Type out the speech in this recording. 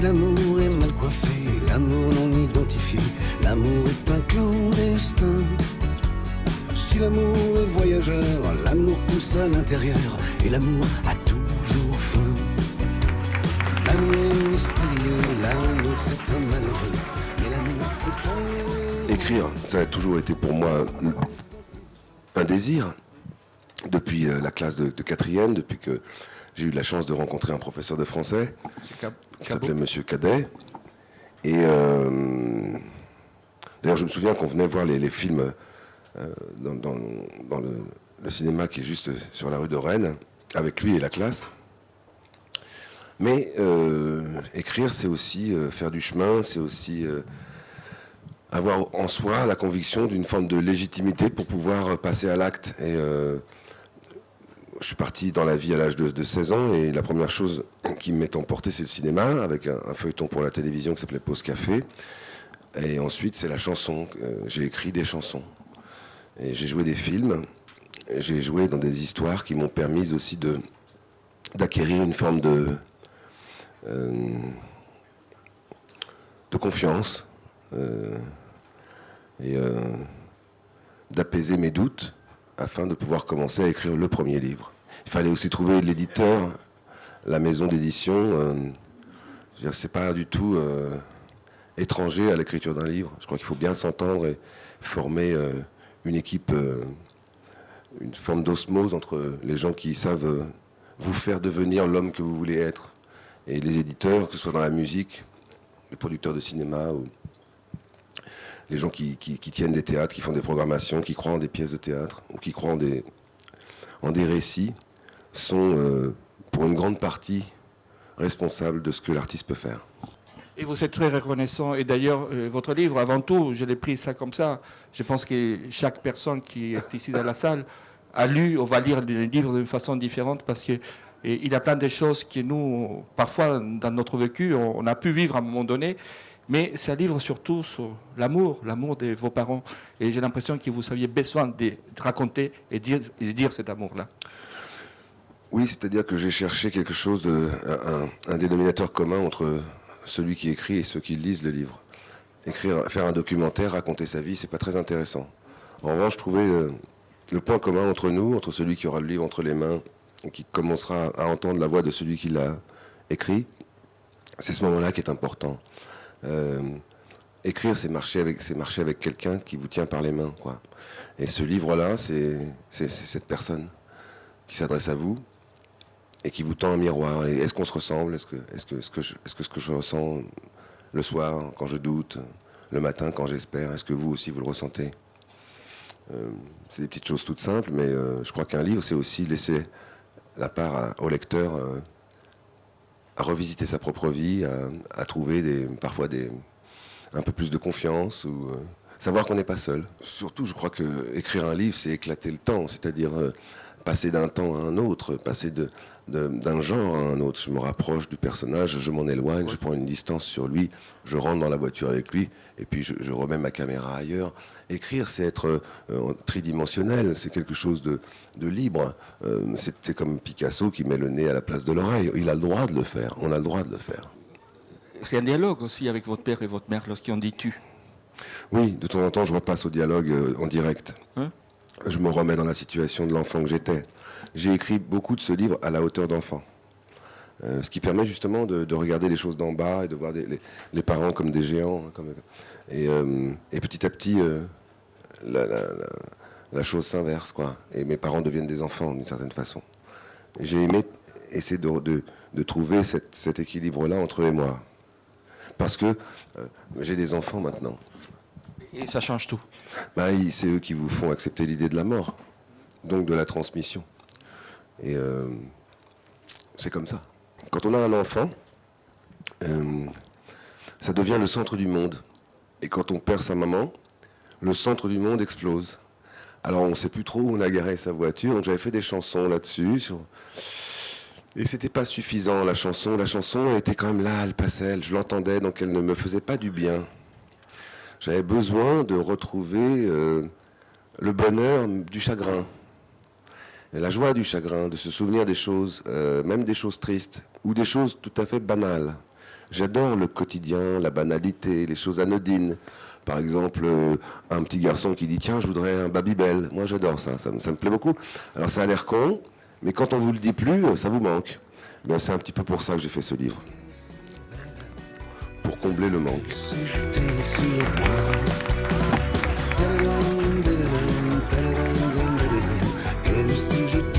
Et l'amour est mal coiffé, l'amour non identifié, l'amour est un clandestin. Si l'amour est voyageur, l'amour pousse à l'intérieur, et l'amour a toujours faim. L'amour est mystérieux, l'amour c'est un malheureux, mais l'amour est en... Écrire, ça a toujours été pour moi un désir. Depuis la classe de quatrième, depuis que j'ai eu la chance de rencontrer un professeur de français qui s'appelait Monsieur Cadet. Et d'ailleurs, je me souviens qu'on venait voir les films dans le cinéma qui est juste sur la rue de Rennes, avec lui et la classe. Mais écrire, c'est aussi faire du chemin, c'est aussi avoir en soi la conviction d'une forme de légitimité pour pouvoir passer à l'acte. Et je suis parti dans la vie à l'âge de 16 ans, et la première chose qui m'est emportée, c'est le cinéma, avec un feuilleton pour la télévision qui s'appelait Pause Café. Et ensuite, c'est la chanson. J'ai écrit des chansons. Et j'ai joué des films. Et j'ai joué dans des histoires qui m'ont permis aussi d'acquérir une forme de confiance et d'apaiser mes doutes afin de pouvoir commencer à écrire le premier livre. Il fallait aussi trouver l'éditeur, la maison d'édition. C'est pas du tout étranger à l'écriture d'un livre. Je crois qu'il faut bien s'entendre et former une équipe, une forme d'osmose entre les gens qui savent vous faire devenir l'homme que vous voulez être, et les éditeurs, que ce soit dans la musique, les producteurs de cinéma, ou les gens qui tiennent des théâtres, qui font des programmations, qui croient en des pièces de théâtre, ou qui croient en des récits, sont pour une grande partie responsables de ce que l'artiste peut faire. Et vous êtes très reconnaissant. Et d'ailleurs, votre livre, avant tout, je l'ai pris ça comme ça. Je pense que chaque personne qui est ici dans la salle a lu ou va lire le livre d'une façon différente, parce que il y a plein de choses que nous, parfois, dans notre vécu, on a pu vivre à un moment donné. Mais c'est un livre surtout sur l'amour de vos parents. Et j'ai l'impression que vous aviez besoin de raconter et de dire cet amour-là. Oui, c'est-à-dire que j'ai cherché quelque chose, un dénominateur commun entre celui qui écrit et ceux qui lisent le livre. Faire un documentaire, raconter sa vie, c'est pas très intéressant. En revanche, je trouvais le point commun entre nous, entre celui qui aura le livre entre les mains et qui commencera à entendre la voix de celui qui l'a écrit, c'est ce moment-là qui est important. Écrire, c'est marcher avec quelqu'un qui vous tient par les mains, quoi. Et ce livre-là, c'est cette personne qui s'adresse à vous et qui vous tend un miroir. Et est-ce qu'on se ressemble? Est-ce que ce que je ressens le soir quand je doute, le matin quand j'espère, est-ce que vous aussi vous le ressentez? C'est des petites choses toutes simples, mais je crois qu'un livre, c'est aussi laisser la part au lecteur à revisiter sa propre vie, à trouver parfois un peu plus de confiance, ou savoir qu'on n'est pas seul. Surtout, je crois que écrire un livre, c'est éclater le temps, c'est-à-dire passer d'un temps à un autre, passer d'un genre à un autre. Je me rapproche du personnage, je m'en éloigne, je prends une distance sur lui, je rentre dans la voiture avec lui, et puis je remets ma caméra ailleurs. Écrire, c'est être tridimensionnel, c'est quelque chose de libre. C'est comme Picasso qui met le nez à la place de l'oreille. Il a le droit de le faire, on a le droit de le faire. C'est un dialogue aussi avec votre père et votre mère lorsqu'ils ont dit tu. Oui, de temps en temps, je repasse au dialogue en direct. Je me remets dans la situation de l'enfant que j'étais. J'ai écrit beaucoup de ce livre à la hauteur d'enfant. Ce qui permet justement de regarder les choses d'en bas et de voir les parents comme des géants. Et petit à petit, la chose s'inverse, quoi. Et mes parents deviennent des enfants d'une certaine façon. Et j'ai aimé essayer de trouver cet équilibre-là entre eux et moi. Parce que j'ai des enfants maintenant. Et ça change tout. C'est eux qui vous font accepter l'idée de la mort, donc de la transmission. Et c'est comme ça. Quand on a un enfant, ça devient le centre du monde. Et quand on perd sa maman, le centre du monde explose. Alors on ne sait plus trop où on a garé sa voiture, donc j'avais fait des chansons là-dessus. Et c'était pas suffisant, la chanson. La chanson était quand même là, elle passait, je l'entendais, donc elle ne me faisait pas du bien. J'avais besoin de retrouver le bonheur du chagrin, et la joie du chagrin, de se souvenir des choses, même des choses tristes, ou des choses tout à fait banales. J'adore le quotidien, la banalité, les choses anodines. Par exemple, un petit garçon qui dit « Tiens, je voudrais un Babybel ». Moi, j'adore ça, ça me plaît beaucoup. Alors, ça a l'air con, mais quand on vous le dit plus, ça vous manque. Ben, c'est un petit peu pour ça que j'ai fait ce livre. Pour combler le manque. Se jeter sur le bois. Elle s'est jetée